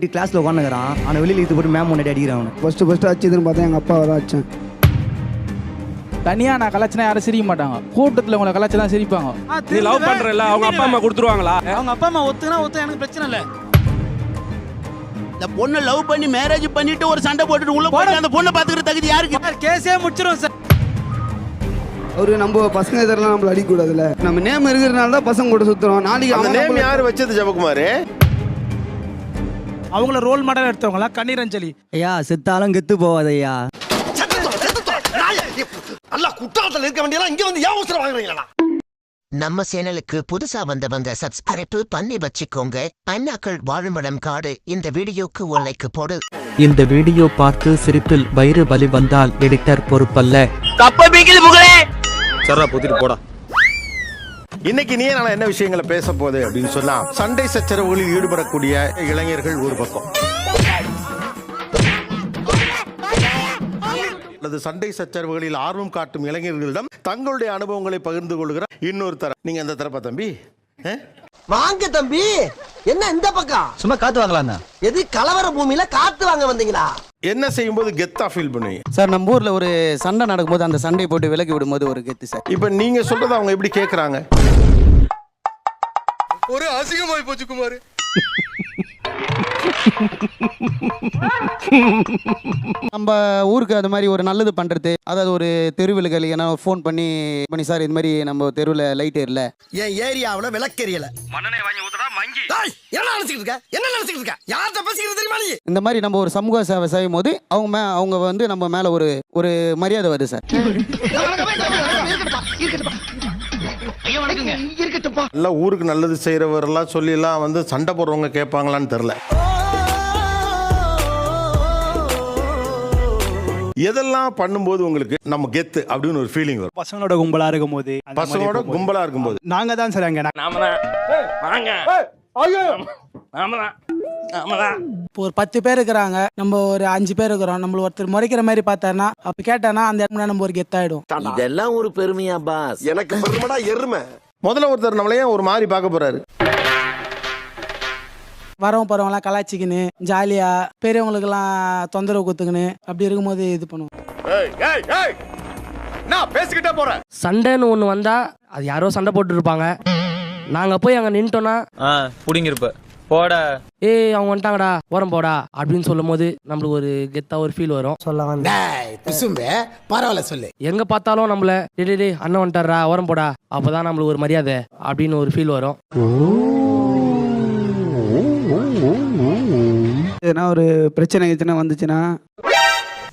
கிளாஸ்ல உட்காந்துக்கிறான். அவனை வெளியில் இழுத்து போட்டு மேம் முன்னாடி அடிக்கிறான். ஃபர்ஸ்ட் அடிச்சதுன்னு பார்த்தா எங்கள் அப்பாவை தான் அடித்தேன். தனியாக நான் கலாச்சினா யாரும் சிரிக்க மாட்டாங்க, கூட்டத்தில் உங்களை கலாச்சி தான் சிரிப்பாங்க. நீ லவ் பண்றல அவங்க அப்பா அம்மா கொடுத்துருவாங்களா? அவங்க அப்பா அம்மா ஒத்துனா எனக்கு பிரச்சனை இல்லை. இந்த பொண்ணை லவ் பண்ணி மேரேஜ் பண்ணிட்டு ஒரு சண்டை போட்டுட்டு உள்ள போய் அந்த பொண்ணை பாத்துக்கிற தகுதி யாருக்கு? கேஸே முடிச்சிரும் சார். அவரு நம்ம பசங்க இதெல்லாம் நம்மள அடிக்கக்கூடாதுல்ல. நம்ம நேம் இருக்கிறதுனால தான் பசங்க கூட சுத்துறோம். நாளைக்கு அந்த நேம் யார் வச்சது ஜெபக்குமார்? அவங்கள ரோல் மாடல் எடுத்தவங்களா? கண்ணீர் அஞ்சலி. ஐயா செத்தாலும் கெத்து போவாது ஐயா. அல்ல குற்றாலத்துல இருக்க வேண்டியலாம் இங்க வந்து ஏன் அவசரம் வாங்குறீங்களா? நம்ம சேனலுக்கு புதுசா வந்தவங்க சப்ஸ்கிரைப் பண்ணி வச்சுக்கோங்க. அண்ணாக்கள் வாழுமிடம் காடு. இந்த வீடியோக்கு ஒரு லைக் போடு. இந்த வீடியோ பார்த்து சிரிப்பில் வயிறு வலி வந்தால் எடிட்டர் பொறுப்பல்ல. சரா பொத்திட்டு போடா. இன்னைக்கு நீ நான் என்ன விஷயங்களை பேச போகுது அப்படின்னு சொன்னா, சண்டை சச்சரவுகளில் ஈடுபடக்கூடிய இளைஞர்கள் ஒரு பக்கம், அல்லது சண்டை சச்சரவுகளில் ஆர்வம் காட்டும் இளைஞர்களிடம் தங்களுடைய அனுபவங்களை பகிர்ந்து கொள்கிற இன்னொரு தரம். நீங்க அந்த தரப்பா தம்பி? வாங்க தம்பி, என்ன இந்த பக்கம்? சும்மா காத்து வாங்கலாம். எது கலவர பூமியில காத்து வாங்க வந்தீங்களா? என்ன செய்யும்போது கெத்தா ஃபீல் பண்ணுவீங்க சார், நம்ம ஊர்ல ஒரு சண்டை நடக்கும்போது அந்த சண்டையை போட்டு விலக்கி விடும்போது ஒரு கெத்து சார். இப்ப நீங்க சொல்றது அவங்க எப்படி கேக்குறாங்க? ஒரு அசிங்கமாய் போச்சு குமார். நம்ம ஊருக்கு அது மாதிரி ஒரு நல்லது பண்றது, அதாவது ஒரு தெருவிலுக்கு ஏன்னா ஃபோன் பண்ணி சார் இது மாதிரி நம்ம தெருவில் லைட் ஏறல, என் ஏரியாவுல விளக்கெரியல, மண்ணனை வாங்கி ஊத்துறா மங்கி. என்ன நினைச்சிட்டு இருக்க? என்ன நினைச்சிட்டு இருக்க? யார்கிட்ட பேசிக்கிறது தெரியுமா நீ? இந்த மாதிரி நம்ம ஒரு சமூக சேவை செய்யும் போது அவங்க வந்து நம்ம மேல ஒரு மரியாதை வருது சார். எல்லாம் ஊருக்கு நல்லது செய்யறவரெல்லாம் சொல்லி எல்லாம் வந்து சண்டை போடுறவங்க கேட்பாங்களான்னு தெரியல. எதெல்லாம் பண்ணும்போது உங்களுக்கு நம்ம கெத்து அப்படின்னு ஒரு ஃபீலிங் வரும்? பசங்களோட கும்பலா இருக்கும்போது, பசங்களோட கும்பலா இருக்கும்போது நாங்க தான் சார் அங்க இப்போ ஒரு 10 பேர் இருக்கிறாங்க, நம்ம ஒரு 5 பேர் இருக்கிறோம். நம்மள ஒருத்தர் முறைக்கிற மாதிரி பார்த்தாருன்னா, அப்ப கேட்டானா அந்த இடத்துல நம்ம ஒரு கெத்தாயிடும். இதெல்லாம் ஒரு பெருமையா பாஸ்? எனக்கு பெருமைடா எருமை. முதல்ல ஒருத்தர் நம்மளையே ஒரு மாதிரி பார்க்க போறாரு. வரவங்க போறவங்களாம் கலாச்சிக்கின்னு ஜாலியா பெரியவங்களுக்கு எல்லாம் தொந்தரவு கொடுத்துக்கின்னு அப்படி இருக்கும்போது இது பண்ணுவோம். பேசிக்கிட்டே போறேன். சண்டைன்னு ஒண்ணு வந்தா அது யாரோ சண்டை போட்டு இருப்பாங்க. நாங்க போய் அங்க நின்ட்டோம்னா புடிங்கிருப்ப போட, ஏய் அவங்க வந்துட்டாங்கடா ஓரம் போடா அப்படின்னு சொல்லும் போது நம்மளுக்கு ஒரு கெத்தா ஒரு ஃபீல் வரும். சொல்ல வந்து பரவாயில்ல சொல்லு. எங்க பார்த்தாலும் நம்மள டே அண்ணன் வந்துட்டாரா ஓரம் போடா, அப்பதான் நம்மளுக்கு ஒரு மரியாதை அப்படின்னு ஒரு ஃபீல் வரும். ஏன்னா ஒரு பிரச்சனை வந்துச்சுன்னா,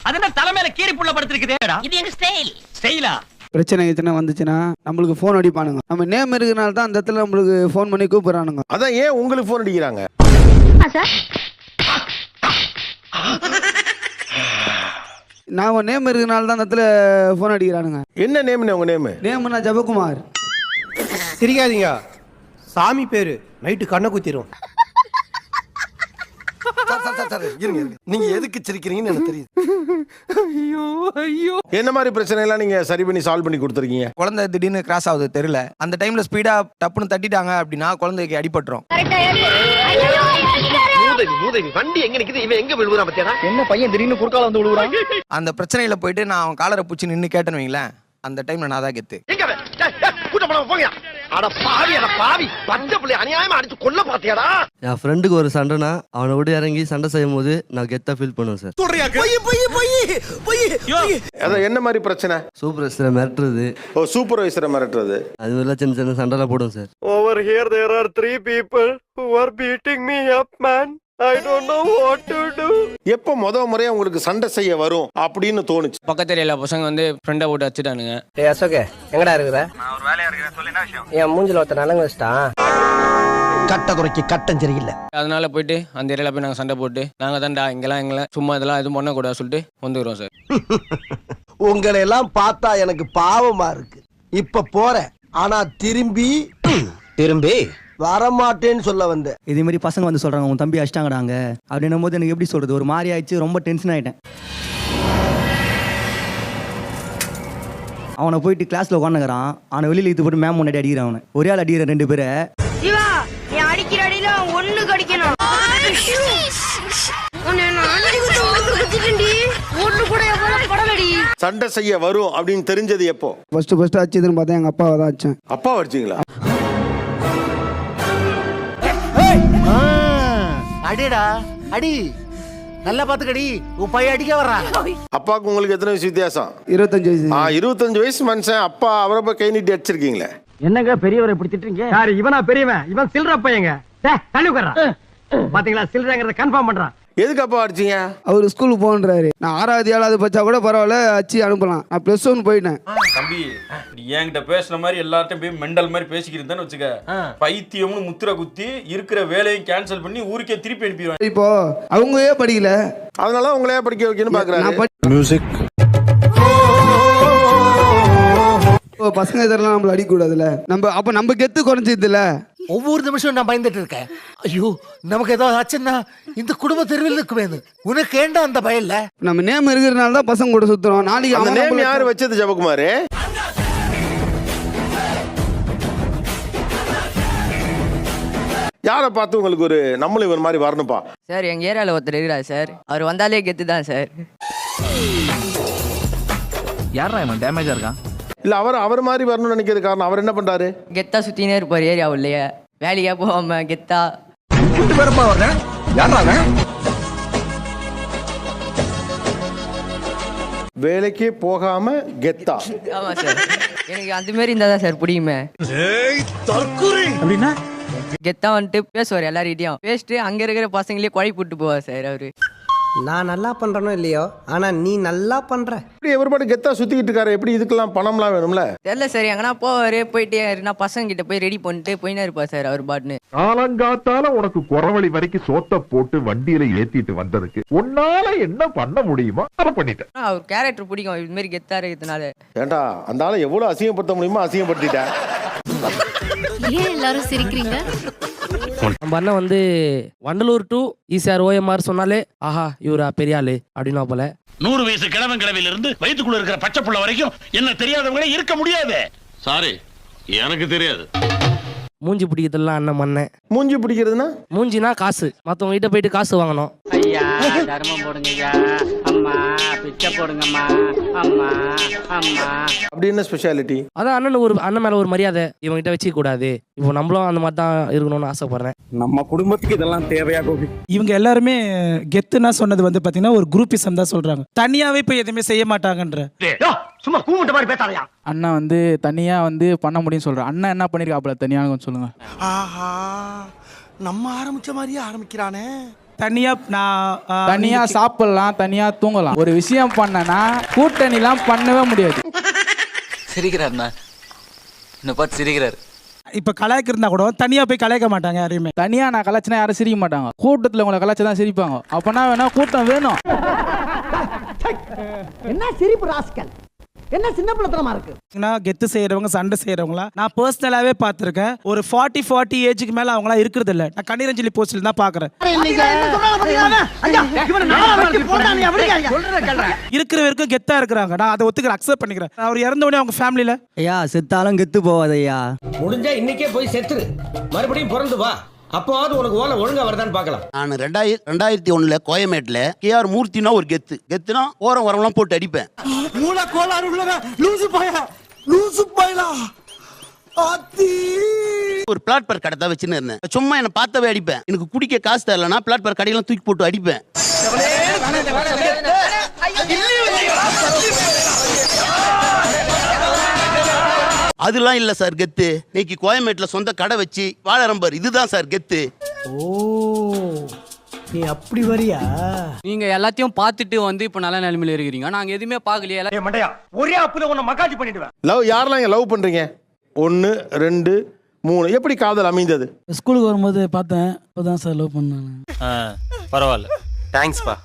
அதனால தலைமையில கீரி புள்ள படுத்திருக்குதேடா. இது எங்க ஸ்டைலா? பிரச்சனை வந்துச்சுன்னா நம்மளுக்கு ஃபோன் அடிப்பானுங்க. நம்ம நேம் இருக்கிறனால தான் அந்த இடத்துல நம்மளுக்கு ஃபோன் பண்ணி கூப்பிடுறானுங்க. அதான் ஏன் உங்களுக்கு ஃபோன் அடிக்கிறாங்க? நான் நேம் இருக்கிறனால தான் அந்த இடத்துல ஃபோன் அடிக்கிறானுங்க. என்ன நேம்? உங்க நேம்னா ஜெபக்குமார். சிரிக்காதீங்க, சாமி பேரு. நைட்டு கண்ணை குத்திரும். நீங்க எதுக்கு சிரிக்கிறீங்கன்னு எனக்கு தெரியுது. என்ன மாதிரி பிரச்சனை எல்லாம் நீங்க சரி பண்ணி சால்வ் பண்ணி கொடுத்துருக்கீங்க? குழந்தை திடீர்னு கிராஸ் ஆகுது தெரியல, அந்த டைம்ல ஸ்பீடா டப்புன்னு தட்டிட்டாங்க அப்படின்னா குழந்தைக்கு அடிபட்டுரும். வண்டி எங்க நிக்குது, இவன் எங்க விழுவுறான் பத்தியா? என்ன பையன் திடீர்னு குறுக்கால வந்து விழுவுறான். அந்த பிரச்சனையில போயிட்டு நான் அவன் காலரை பிடிச்சி நின்று கேட்டேன்னு வைங்களேன், அந்த டைம்ல நான் தான் கெத்து. என் ஃப்ரெண்டுக்கு ஒரு சண்டைனா அவனை விட இறங்கி சண்டை செய்யும் போது நான் கெத்தா ஃபீல் பண்ணுவேன் சார். அதான் என்ன மாதிரி பிரச்சனை? சூப்பர்வைசரை மிரட்டுறது. சூப்பர்வைசரை மிரட்டுறது, அது மாதிரிலாம் சின்ன சண்டைலாம் போடும் sir. Over here there are 3 people who are beating me up, man. I don't know what to do. எப்போ முறையா உங்களுக்கு சண்டை செய்ய வரும் அப்படின்னு தோணுச்சு? பக்கத்துல எல்லா பசங்க வந்து ஃப்ரெண்டை போட்டு வச்சுட்டானுங்க. ஏய் அசோகே, எங்கடா இருக்கிற? நான் ஒரு வேலையா இருக்கேன், சொல்லு என்ன விஷயம்? என் மூஞ்சில ஒருத்தன் நலங்க வச்சிட்டான். கட்ட குறைக்கு கட்டம் சரியில்லை. அதனால போயிட்டு அந்த ஏரியால போய் நாங்க சண்டை போட்டு நாங்க தான்டா இங்கெல்லாம் சும்மா இதெல்லாம் எதுவும் பண்ணக்கூடாது சொல்லிட்டு வந்துக்கிறோம் சார். உங்களை எல்லாம் பார்த்தா எனக்கு பாவமா இருக்கு. இப்ப போறேன், ஆனா திரும்பி வரமாட்டேன்னு சொல்ல வந்தேன். இதே மாதிரி பசங்க வந்து சொல்றாங்க உன் தம்பி அடிச்சிட்டாங்கடாங்க அப்படின்னும் போது எனக்கு எப்படி சொல்றது, ஒரு மாதிரி ஆயிடுச்சு, ரொம்ப டென்ஷன் ஆயிட்டேன். அவனை போயிட்டு கிளாஸ்ல உட்காந்துக்கிறான், அவனை வெளியில் இழுத்து போட்டு மேம் முன்னாடி அடிக்கிறான். அவனை ஒரே ஆள் அடிக்கிற 2 பேரை. அடிக்கிற அடியில ஒண்ணு கடிக்கணும். சண்டை செய்ய வரும் அப்படின்னு தெரிஞ்சது எப்போ? ஃபர்ஸ்ட் அடிச்சதுன்னு பார்த்தா எங்கள் அப்பாவை தான் அடிச்சேன். அப்பா அடிச்சிங்களா? அடிடா அடி நல்லா பாத்துக்கடி உன் பையன் அடிக்க வர்றான். அப்பாவுக்கு உங்களுக்கு எத்தனை வயசு வித்தியாசம்? 25 வயசு. 25 வயசு மனுஷன் அப்பா அவரை போய் கை நீட்டி அடிச்சிருக்கீங்களே. என்னங்க பெரியவரை இப்படி திட்டுறீங்க? யாரு இவனா பெரியவன்? இவன் சில்ற பையங்க. தள்ளி உட்கார்றான். பாத்தீங்களா சில்றங்கிறத கன்ஃபார்ம் பண்றான். எதுக்கு அப்பா அடிச்சீங்க? அவர் ஸ்கூலுக்கு போன்றாரு. நான் 6வது 7வது படிச்சா கூட பரவாயில்ல, அடிச்சு அனுப்பலாம். நான் +1 போயிட்டேன். தம்பி நீ என்கிட்ட பேசுன மாதிரி எல்லார்ட்டையும் போய் மெண்டல் மாதிரி பேசிக்கிறேன்னு வச்சுக்க, பைத்தியம்னு முத்திர குத்தி இருக்கிற வேலையும் கேன்சல் பண்ணி ஊருக்கே திருப்பி அனுப்பிடுவேன். இப்போ அவங்களே படிக்கல, அதனால உங்களே படிக்க வைக்கணும்னு பாக்குறாரு. மியூசிக் பசங்க இதெல்லாம் நம்மள அடிக்கூடாதுல்ல. நம்ம கெத்து குறைஞ்சதுல ஒவ்வொரு நிமிஷம் நான் பயந்துட்டு இருக்கேன். ஐயோ நமக்கு ஏதாவது ஆச்சுன்னா இந்த குடும்ப தெருவில் இருக்குமே. உனக்கு ஏண்டா அந்த பயம் இல்ல? நம்ம நேம் இருக்கிறதுனால தான் பசங்க கூட சுத்துறோம். நாளைக்கு அந்த நேம் யாரு வச்சது ஜபகுமார்? யாரை பார்த்து உங்களுக்கு ஒரு நம்மளும் இவர் மாதிரி வரணும்பா? சார் எங்க ஏரியாவில் ஒருத்தர் இருக்கிறார் சார். அவர் வந்தாலே கெத்து தான் சார். யாரா இவன் டேமேஜா இருக்கான்? இல்ல அவர் மாதிரி வரணும்னு நினைக்கிறது காரணம் அவர் என்ன பண்றாரு? கெத்தா சுத்தினே இருப்பார் ஏரியா உள்ளே. வேலையா போகாம கெத்தா. வேலைக்கே போகாம கெத்தா. ஆமா சார், எனக்கு அந்த மாதிரி இருந்தா தான் சார் பிடிக்குமே. அப்படின்னா கெத்தா வந்துட்டு பேசுவார் எல்லார்கிட்டையும். பேசிட்டு அங்க இருக்கிற பசங்களே குழப்பி விட்டு போவார் சார் அவரு. நான் நல்லா பண்றனோ இல்லையோ, ஆனா நீ நல்லா பண்ற. இப்படி எவர்பாடு கெத்தா சுத்திக்கிட்டு இருக்காரு. எப்படி இதுக்கெல்லாம் பணம்லாம் வேணும்ல? தெரியல சார், எங்கன்னா போவாரு, போயிட்டு பசங்க கிட்ட போய் ரெடி பண்ணிட்டு போயினே இருப்பா சார் அவர் பாட்டுன்னு. காலங்காத்தால உனக்கு குறவழி வரைக்கும் சோத்த போட்டு வண்டியில ஏத்திட்டு வந்ததுக்கு உன்னால என்ன பண்ண முடியுமோ அதை பண்ணிட்டேன். அவர் கேரக்டர் பிடிக்கும் இது மாதிரி கெத்தா இருக்கிறதுனால. ஏண்டா அந்த ஆளை எவ்வளவு அசிங்கப்படுத்த முடியுமோ அசிங்கப்படுத்திட்டேன். ஏன் எல்லாரும் சிரிக்கிறீங்க? நம்ம அண்ணன் வந்து வண்டலூர் டு ஈசிஆர் ஓஎம்ஆர் சொன்னாலே ஆஹா இவரா பெரிய ஆளு அப்படின்னா போல. 100 வயசு கிழவன் கிழவில இருந்து வயிற்றுக்குள்ள இருக்கிற பச்சை புள்ள வரைக்கும் என்ன தெரியாதவங்களே இருக்க முடியாது. சாரி எனக்கு தெரியாது. மூஞ்சி பிடிக்கிறதுலாம் அண்ணன் மண்ணேன். மூஞ்சி பிடிக்கிறதுனா? மூஞ்சினா காசு, மற்றவங்க கிட்ட போயிட்டு காசு வாங்கணும். ஐயா தர்மம் போடுங்கய்யா, அம்மா பிச்சை போடுங்கம்மா, அம்மா அம்மா. அப்படி என்ன ஸ்பெஷாலிட்டி? அதான் அண்ணன் மேல ஒரு மரியாதை இவங்க கிட்ட வச்சுக்க கூடாது. இப்போ நம்மளும் அந்த மாதிரி தான் இருக்கணும்னு ஆசைப்படுறேன். நம்ம குடும்பத்துக்கு இதெல்லாம் தேவையா கோபி? இவங்க எல்லாருமே கெத்துனா சொன்னது வந்து பாத்தீங்கன்னா ஒரு குரூப்பிசம் தான் சொல்றாங்க. தனியாவே போய் எதுவுமே செய்ய மாட்டாங்கன்ற. சும்மா கூமுட்ட மாதிரி பேசாதயா. அண்ணா வந்து தனியா வந்து பண்ண முடியும்னு சொல்றேன். அண்ணா என்ன பண்ணிருக்காப்ல தனியா கொஞ்சம் சொல்லுங்க. ஆஹா நம்ம ஆரம்பிச்ச மாதிரியே ஆரம்பிக்கிறானே. தனியா சாப்பிடலாம், தனியா தூங்கலாம். ஒரு விஷயம் பண்ணனா கூட்டணிலாம் பண்ணவே முடியாது. சிரிக்கிறாருண்ணா, என்ன பார்த்து சிரிக்கிறாரு. இப்ப கலாய்க்கு இருந்தா கூட தனியா போய் கலாய்க்க மாட்டாங்க யாரையுமே. தனியா நான் கலாய்ச்சினா யாரும் சிரிக்க மாட்டாங்க. கூட்டத்துல உங்களை கலாய்ச்சா சிரிப்பாங்க. அப்பனா வேணா கூட்டம் வேணும். என்ன சிரிப்பு ராஸ்கல், என்ன சின்ன பிள்ளைத்தனமா இருக்கு. கெத்து செய்யறவங்க சண்டை செய்யறவங்களா நான் பர்சனலாவே பாத்திருக்கேன். ஒரு 40 ஏஜுக்கு மேல அவங்களா இருக்கிறது இல்ல. நான் கண்ணீரஞ்சலி போஸ்ட்ல தான் பாக்குறேன். இருக்கிற வரைக்கும் கெத்தா இருக்கிறாங்க. நான் அதை ஒத்துக்கிறேன், அக்செப்ட் பண்ணிக்கிறேன். அவர் இறந்த உடனே அவங்க ஃபேமிலில ஐயா செத்தாலும் கெத்து போவாதையா. முடிஞ்சா இன்னைக்கே போய் செத்துரு, மறுபடியும் பிறந்து வா. அப்போவாவது உனக்கு ஓலை ஒழுங்கா வருதான்னு பார்க்கலாம். நான் 2001 கோயமேட்ல KR மூர்த்தினா ஒரு கெத்துனா ஓரம் வரவெல்லாம் போட்டு அடிப்பேன். மூல கோளாறு உள்ளவ லூசு பாயலா ஒரு பிளாட்பார் கடை தான் வச்சுன்னு இருந்தேன். சும்மா என்ன பார்த்தவே அடிப்பேன். எனக்கு குடிக்க காசு தரலன்னா பிளாட்பார் கடையெல்லாம் தூக்கி போட்டு அடிப்பேன். அதெல்லாம் இல்ல சார் கெத்து. இன்னைக்கு கோயம்பேட்ல சொந்த கடை வச்சு வாழறம்பர், இதுதான் சார் கெத்து. ஓ நீ அப்படி வரியா? நீங்க எல்லாத்தையும் பார்த்துட்டு வந்து இப்ப நல்ல நிலைமையில இருக்கிறீங்க. நாங்க எதுவுமே பார்க்கலையே. மண்டையா ஒரே அப்புல உன்னை மக்காச்சி பண்ணிடுவேன். லவ் யாரெல்லாம் லவ் பண்றீங்க? 1 2 3 எப்படி காதல் அமைந்தது? ஸ்கூலுக்கு வரும்போது பார்த்தேன், அப்பதான் சார் லவ் பண்ணேன். பரவாயில்ல, தேங்க்ஸ்பா.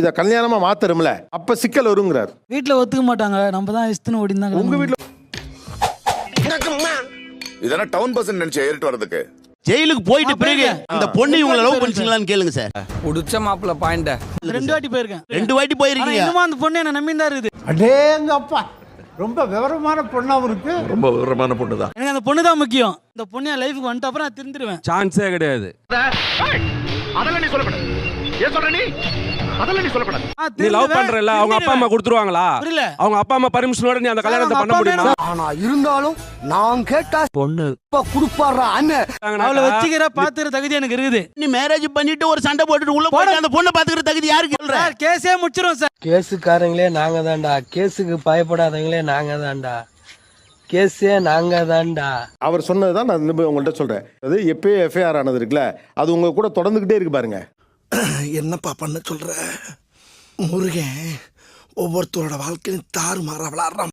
இத கல்யாணமா மாத்தரும்ல, அப்ப சிக்கல் வருங்கிறார். வீட்டுல ஒத்துக்க மாட்டாங்க. நம்ம தான் இஷ்டன்னு ஓடிந்தாங்க. உங்க வீட்டுல இதெல்லாம் டவுன் பர்சன் நினைச்சு ஏறிட்டு வரதுக்கு ஜெயிலுக்கு போயிட்டு பிறகு அந்த பொண்ணு இவங்களை லவ் பண்ணிச்சீங்களான்னு கேளுங்க சார். புடிச்ச மாப்பிள்ள பாயிண்ட 2 வாட்டி போயிருக்கேன். 2 வாட்டி போயிருக்கீங்க. இன்னும் அந்த பொண்ணு என்ன நம்பி தான் இருக்குது. அடேங்க அப்பா, ரொம்ப விவரமான பொண்ணாவும் இருக்கு. ரொம்ப விவரமான பொண்ணு தான். எனக்கு அந்த பொண்ணு தான் முக்கியம். இந்த பொண்ணு என் லைஃபுக்கு வந்துட்டு அப்புறம் நான் திருந்துருவேன். சான்ஸே கிடையாது. அதெல்லாம் நீ சொல்லப்பட. ஏன் சொல்ற நீ? அதெல்லாம் நீ சொல்லக்கூடாது. நீ லவ் பண்றல அவங்க அப்பா அம்மா கொடுத்துருவாங்களா? அவங்க அப்பா அம்மா பர்மிஷனோட நீ அந்த கல்யாணத்தை பண்ண முடியுமா? ஆனா இருந்தாலும் நான் கேட்டா பொண்ணு குடுப்பாடுறா அண்ணன். அவளை வச்சுக்கிற பாத்துக்கிற தகுதி எனக்கு இருக்குது. நீ மேரேஜ் பண்ணிட்டு ஒரு சண்டை போட்டுட்டு உள்ள போய் அந்த பொண்ணை பாத்துக்கிற தகுதி யாருக்கு சொல்ற? கேஸே முடிச்சிரும் சார். கேஸுக்காரங்களே நாங்க தான்டா, கேஸுக்கு பயப்படாதவங்களே நாங்க தான்டா, கேஸே நாங்க தான்டா. அவர் சொன்னதுதான் நான் உங்கள்கிட்ட சொல்றேன். அது எப்பயே எஃப்ஐஆர் ஆனது இருக்குல்ல, அது உங்க கூட தொடர்ந்துகிட்டே இருக்கு பாருங்க. என்னப்பா பண்ண சொல்ற? முருகன் ஒவ்வொருத்தரோட வாழ்க்கையும் தாறுமாறா விளாடுறான்.